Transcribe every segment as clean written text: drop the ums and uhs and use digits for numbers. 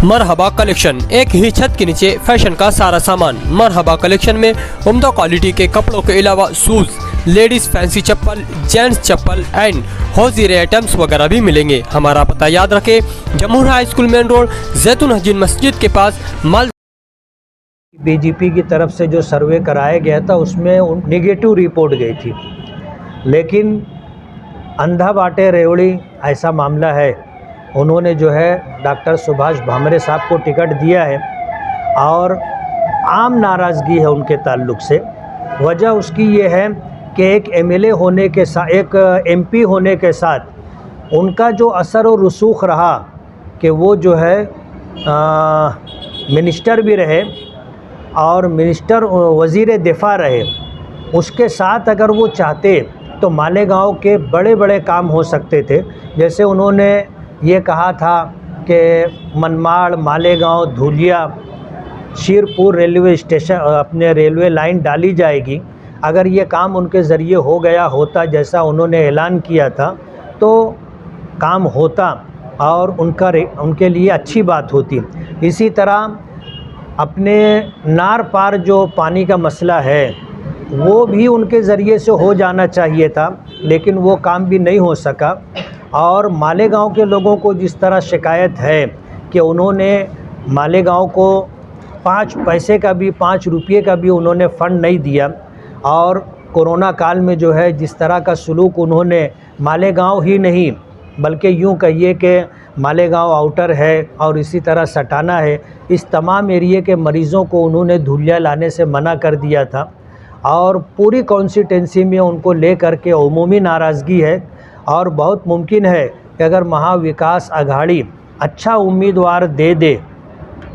मरहबा collection, एक ही छत के नीचे फैशन का सारा सामान। मरहबा कलेक्शन में उम्दा क्वालिटी के कपड़ों के अलावा शूज, लेडीज फैंसी चप्पल, जेंट्स चप्पल एंड हौजीरे आइटम्स वगैरह भी मिलेंगे। हमारा पता याद रखें, Jamhoor high school main road, जैतून हजीन मस्जिद के पास, माल। बीजेपी की तरफ से जो सर्वे कराया गया था उसमें नेगेटिव रिपोर्ट गई थी, लेकिन अंधा बाटे रेवड़ी ऐसा मामला है। उन्होंने जो है डॉक्टर सुभाष भामरे साहब को टिकट दिया है और आम नाराज़गी है उनके ताल्लुक़ से। वजह उसकी ये है कि एक एमएलए होने के साथ, एक एमपी होने के साथ उनका जो असर और रसूख रहा कि वो जो है मिनिस्टर भी रहे और मिनिस्टर वज़ीर दिफा रहे। उसके साथ अगर वो चाहते तो मालेगांव के बड़े बड़े काम हो सकते थे। जैसे उन्होंने ये कहा था कि मनमाड़, मालेगांव, धुलिया, शीरपुर रेलवे स्टेशन, अपने रेलवे लाइन डाली जाएगी। अगर ये काम उनके ज़रिए हो गया होता जैसा उन्होंने ऐलान किया था तो काम होता और उनके लिए अच्छी बात होती। इसी तरह अपने नार पार जो पानी का मसला है वो भी उनके ज़रिए से हो जाना चाहिए था, लेकिन वो काम भी नहीं हो सका। और मालेगांव के लोगों को जिस तरह शिकायत है कि उन्होंने मालेगांव को 5 पैसे का भी, 5 रुपये का भी उन्होंने फ़ंड नहीं दिया। और कोरोना काल में जो है जिस तरह का सलूक उन्होंने, मालेगांव ही नहीं बल्कि यूँ कहिए कि मालेगांव आउटर है और इसी तरह सटाना है, इस तमाम एरिए के मरीज़ों को उन्होंने धुलिया लाने से मना कर दिया था। और पूरी कॉन्स्टिट्यूंसी में उनको ले कर के उमूमी नाराज़गी है और बहुत मुमकिन है कि अगर महाविकास अघाड़ी अच्छा उम्मीदवार दे दे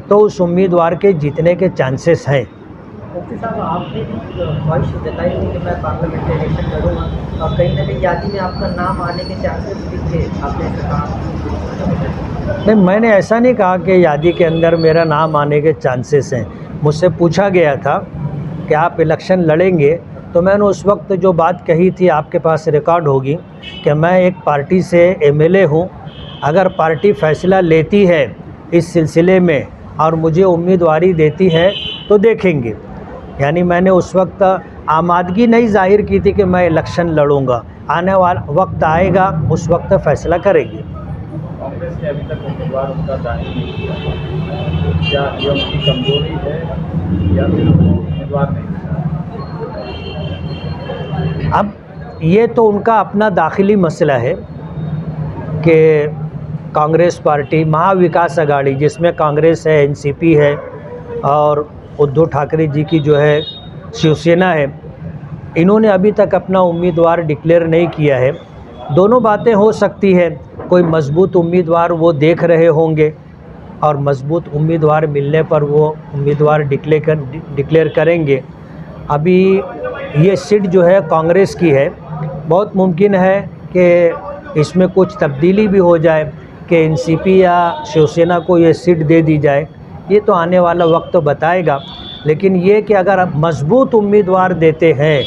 तो उस उम्मीदवार के जीतने के चांसेस हैं। मुफ्ती साहब, आपने ख्वाहिश जताई थी कि मैं पार्लियामेंट इलेक्शन लड़ूँगा और कहीं ना कहीं यादी में आपका नाम आने के चांसेस दिखे, आपने कहा? नहीं, मैंने ऐसा नहीं कहा कि यादी के अंदर मेरा नाम आने के चांसेस हैं। मुझसे पूछा गया था कि आप इलेक्शन लड़ेंगे, तो मैंने उस वक्त जो बात कही थी आपके पास रिकॉर्ड होगी कि मैं एक पार्टी से एमएलए हूँ। अगर पार्टी फ़ैसला लेती है इस सिलसिले में और मुझे उम्मीदवारी देती है तो देखेंगे। यानी मैंने उस वक्त आमादगी नहीं जाहिर की थी कि मैं इलेक्शन लड़ूंगा। आने वाला वक्त आएगा, उस वक्त फ़ैसला करेंगे। कांग्रेस ने अभी तक उम्मीदवार उनका जाहिर नहीं किया, क्या ये उनकी कमजोरी है या फिर उम्मीदवार नहीं? अब ये तो उनका अपना दाखिली मसला है कि कांग्रेस पार्टी, महाविकास अघाड़ी जिसमें कांग्रेस है, एनसीपी है और उद्धव ठाकरे जी की जो है शिवसेना है, इन्होंने अभी तक अपना उम्मीदवार डिक्लेयर नहीं किया है। दोनों बातें हो सकती है, कोई मजबूत उम्मीदवार वो देख रहे होंगे और मजबूत उम्मीदवार मिलने पर वो उम्मीदवार डिक्लेयर करेंगे। अभी ये सीट जो है कांग्रेस की है, बहुत मुमकिन है कि इसमें कुछ तब्दीली भी हो जाए कि एनसीपी या शिवसेना को ये सीट दे दी जाए। ये तो आने वाला वक्त तो बताएगा, लेकिन ये कि अगर मजबूत उम्मीदवार देते हैं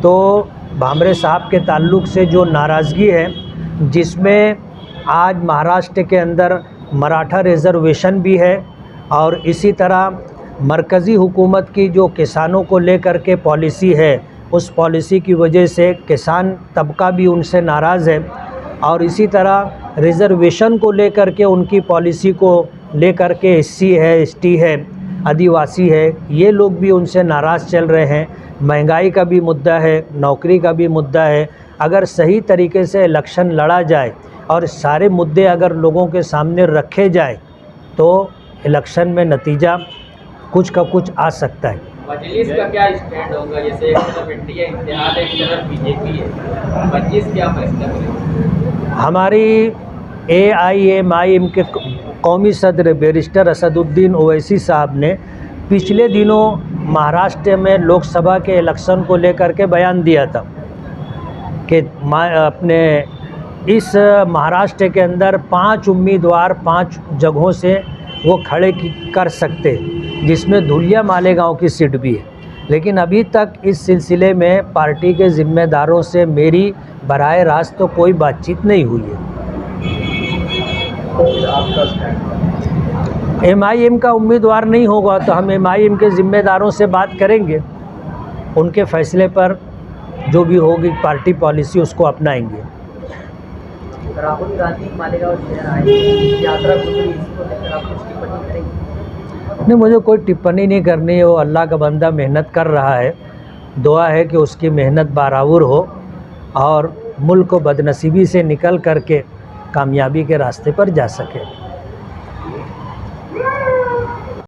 तो भामरे साहब के ताल्लुक़ से जो नाराज़गी है, जिसमें आज महाराष्ट्र के अंदर मराठा रिज़र्वेशन भी है और इसी तरह मरकज़ी हुकूमत की जो किसानों को लेकर के पॉलिसी है, उस पॉलिसी की वजह से किसान तबका भी उनसे नाराज़ है। और इसी तरह रिज़र्वेशन को लेकर के उनकी पॉलिसी को लेकर के एससी है, एसटी है, आदिवासी है, ये लोग भी उनसे नाराज़ चल रहे हैं। महंगाई का भी मुद्दा है, नौकरी का भी मुद्दा है। अगर सही तरीके से इलेक्शन लड़ा जाए और सारे मुद्दे अगर लोगों के सामने रखे जाए तो इलेक्शन में नतीजा कुछ का कुछ आ सकता है। मजलिस का क्या स्टैंड होगा? जैसे एक तरफ इंडिया इत्तेहाद है, एक तरफ बीजेपी है, मजलिस क्या फैसला करेगी? हमारी AIMIM के कौमी सदर बैरिस्टर असदुद्दीन ओवैसी साहब ने पिछले दिनों महाराष्ट्र में लोकसभा के इलेक्शन को लेकर के बयान दिया था कि अपने इस महाराष्ट्र के अंदर 5 उम्मीदवार 5 जगहों से वो खड़े कर सकते, जिसमें धुलिया मालेगांव की सीट भी है। लेकिन अभी तक इस सिलसिले में पार्टी के ज़िम्मेदारों से मेरी बराह रास्त तो कोई बातचीत नहीं हुई है। तो फिर आपका स्टैंड? MIM का उम्मीदवार नहीं होगा तो हम MIM के ज़िम्मेदारों से बात करेंगे, उनके फैसले पर जो भी होगी पार्टी पॉलिसी उसको अपनाएंगे। राहुल गांधी मालेगांव शहर आए, यात्रा गुजरी, इसको लेकर आप कुछ टिप्पणी करेंगे? नहीं, मुझे कोई टिप्पणी नहीं करनी है। वो अल्लाह का बंदा मेहनत कर रहा है, दुआ है कि उसकी मेहनत बारावर हो और मुल्क को बदनसीबी से निकल करके कामयाबी के रास्ते पर जा सके।